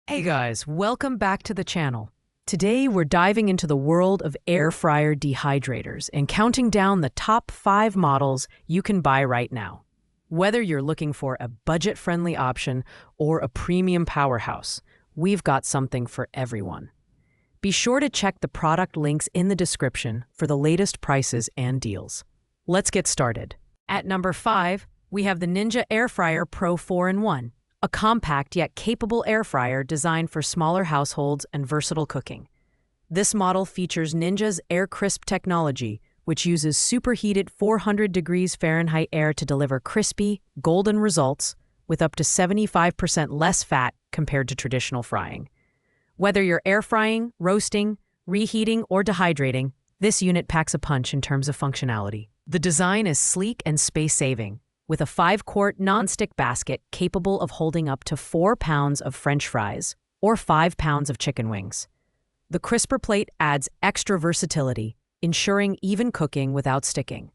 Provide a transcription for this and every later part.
Hey guys, welcome back to the channel. Today we're diving into the world of air fryer dehydrators and counting down the top 5 models you can buy right now. Whether you're looking for a budget-friendly option or a premium powerhouse, we've got something for everyone. Be sure to check the product links in the description for the latest prices and deals. Let's get started. At number 5, we have the Ninja Air Fryer Pro 4-in-1. A compact yet capable air fryer designed for smaller households and versatile cooking. This model features Ninja's Air Crisp technology, which uses superheated 400 degrees Fahrenheit air to deliver crispy, golden results with up to 75% less fat compared to traditional frying. Whether you're air frying, roasting, reheating, or dehydrating, this unit packs a punch in terms of functionality. The design is sleek and space-saving, with a 5-quart non-stick basket capable of holding up to 4 pounds of French fries or 5 pounds of chicken wings. The crisper plate adds extra versatility, ensuring even cooking without sticking.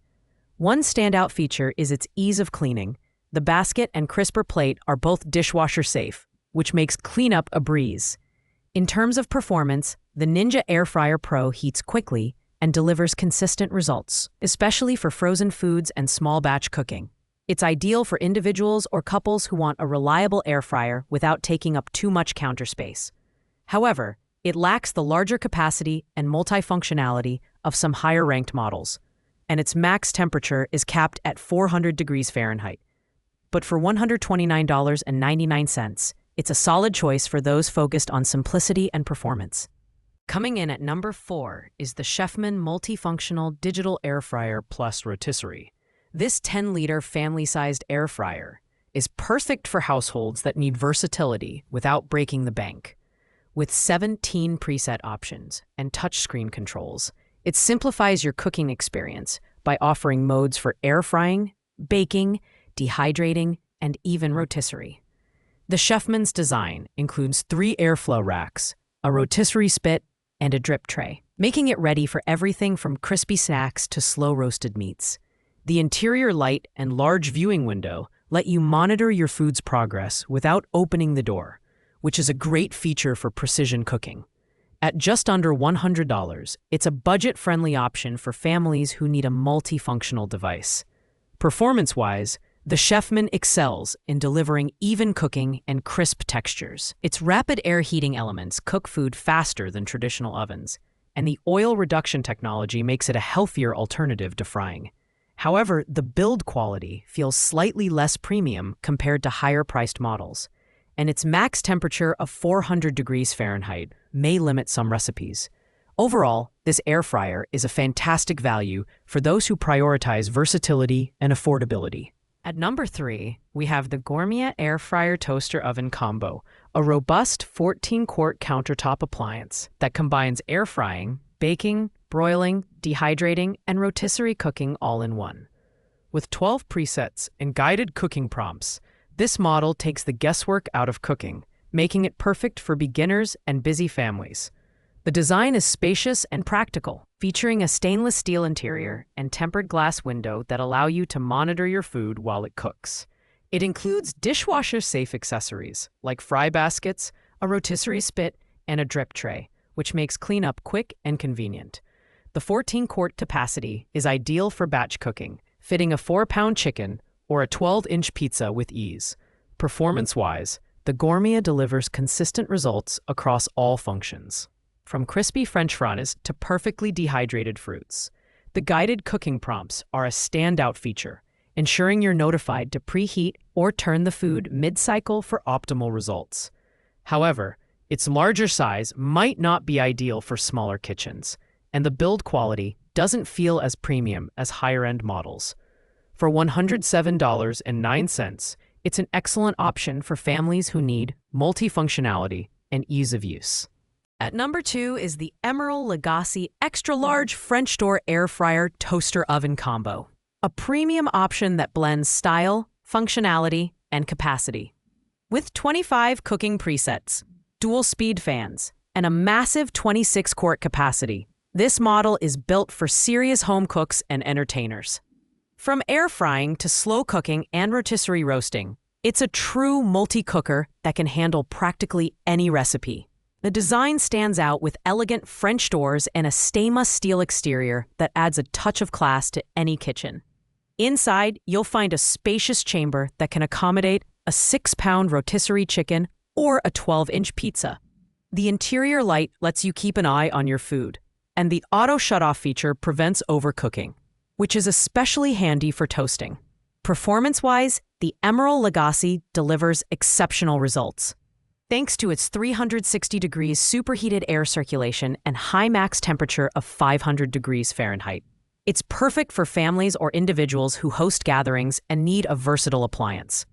One standout feature is its ease of cleaning. The basket and crisper plate are both dishwasher safe, which makes cleanup a breeze. In terms of performance, the Ninja Air Fryer Pro heats quickly and delivers consistent results, especially for frozen foods and small batch cooking. It's ideal for individuals or couples who want a reliable air fryer without taking up too much counter space. However, it lacks the larger capacity and multifunctionality of some higher-ranked models, and its max temperature is capped at 400 degrees Fahrenheit. But for $129.99, it's a solid choice for those focused on simplicity and performance. Coming in at number 4 is the Chefman Multifunctional Digital Air Fryer Plus Rotisserie. This 10-liter family-sized air fryer is perfect for households that need versatility without breaking the bank. With 17 preset options and touchscreen controls, it simplifies your cooking experience by offering modes for air frying, baking, dehydrating, and even rotisserie. The Chefman's design includes 3 airflow racks, a rotisserie spit, and a drip tray, making it ready for everything from crispy snacks to slow-roasted meats. The interior light and large viewing window let you monitor your food's progress without opening the door, which is a great feature for precision cooking. At just under $100, it's a budget-friendly option for families who need a multifunctional device. Performance-wise, the Chefman excels in delivering even cooking and crisp textures. Its rapid air heating elements cook food faster than traditional ovens, and the oil reduction technology makes it a healthier alternative to frying. However, the build quality feels slightly less premium compared to higher-priced models, and its max temperature of 400 degrees Fahrenheit may limit some recipes. Overall, this air fryer is a fantastic value for those who prioritize versatility and affordability. At number 3, we have the Gourmia Air Fryer Toaster Oven Combo, a robust 14-quart countertop appliance that combines air frying, baking, broiling, dehydrating, and rotisserie cooking all in one. With 12 presets and guided cooking prompts, this model takes the guesswork out of cooking, making it perfect for beginners and busy families. The design is spacious and practical, featuring a stainless steel interior and tempered glass window that allow you to monitor your food while it cooks. It includes dishwasher-safe accessories like fry baskets, a rotisserie spit, and a drip tray, which makes cleanup quick and convenient. The 14-quart capacity is ideal for batch cooking, fitting a 4-pound chicken or a 12-inch pizza with ease. Performance-wise, the Gourmia delivers consistent results across all functions. From crispy French fries to perfectly dehydrated fruits, the guided cooking prompts are a standout feature, ensuring you're notified to preheat or turn the food mid-cycle for optimal results. However, its larger size might not be ideal for smaller kitchens, and the build quality doesn't feel as premium as higher-end models. For $107.09, it's an excellent option for families who need multifunctionality and ease of use. At number 2 is the Emeril Lagasse Extra-Large French Door Air Fryer Toaster Oven Combo, a premium option that blends style, functionality, and capacity. With 25 cooking presets, dual-speed fans, and a massive 26-quart capacity, this model is built for serious home cooks and entertainers. From air frying to slow cooking and rotisserie roasting, It's a true multi-cooker that can handle practically any recipe. The design stands out with elegant French doors and a stainless steel exterior that adds a touch of class to any kitchen. Inside, you'll find a spacious chamber that can accommodate a 6-pound rotisserie chicken or a 12-inch pizza. The interior light lets you keep an eye on your food, and the auto shutoff feature prevents overcooking, which is especially handy for toasting. Performance-wise, the Emeril Lagasse delivers exceptional results. Thanks to its 360 degrees superheated air circulation and high max temperature of 500 degrees Fahrenheit. It's perfect for families or individuals who host gatherings and need a versatile appliance.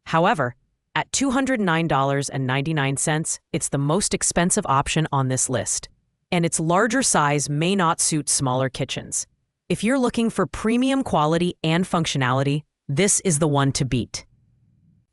However, at $209.99, it's the most expensive option on this list, and its larger size may not suit smaller kitchens. If you're looking for premium quality and functionality, this is the one to beat.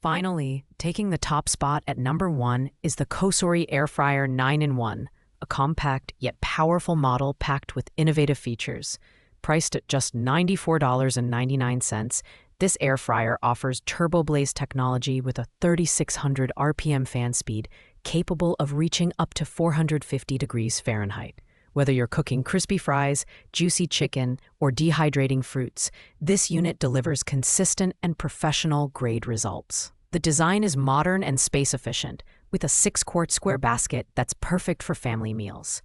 Finally, taking the top spot at number 1 is the COSORI Air Fryer 9-in-1, a compact yet powerful model packed with innovative features. Priced at just $94.99, this air fryer offers turbo-blaze technology with a 3,600 RPM fan speed capable of reaching up to 450 degrees Fahrenheit. Whether you're cooking crispy fries, juicy chicken, or dehydrating fruits, this unit delivers consistent and professional-grade results. The design is modern and space-efficient, with a 6-quart square basket that's perfect for family meals.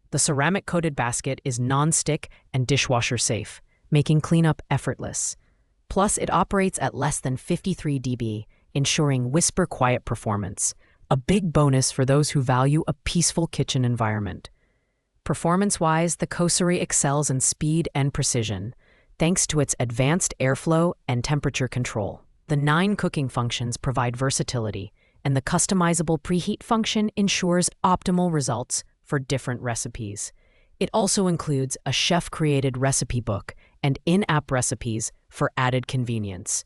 The ceramic-coated basket is non-stick and dishwasher-safe, making cleanup effortless. Plus, it operates at less than 53 dB, ensuring whisper-quiet performance, a big bonus for those who value a peaceful kitchen environment. Performance-wise, the COSORI excels in speed and precision, thanks to its advanced airflow and temperature control. The 9 cooking functions provide versatility, and the customizable preheat function ensures optimal results for different recipes. It also includes a chef-created recipe book and in-app recipes for added convenience.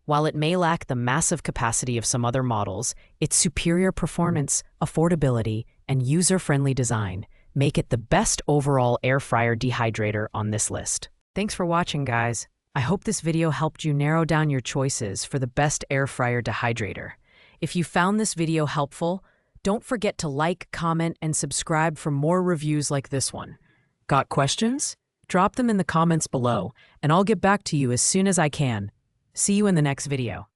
While it may lack the massive capacity of some other models, its superior performance, affordability, and user-friendly design make it the best overall air fryer dehydrator on this list. Thanks for watching, guys. I hope this video helped you narrow down your choices for the best air fryer dehydrator. If you found this video helpful, don't forget to like, comment, and subscribe for more reviews like this one. Got questions? Drop them in the comments below, and I'll get back to you as soon as I can. See you in the next video.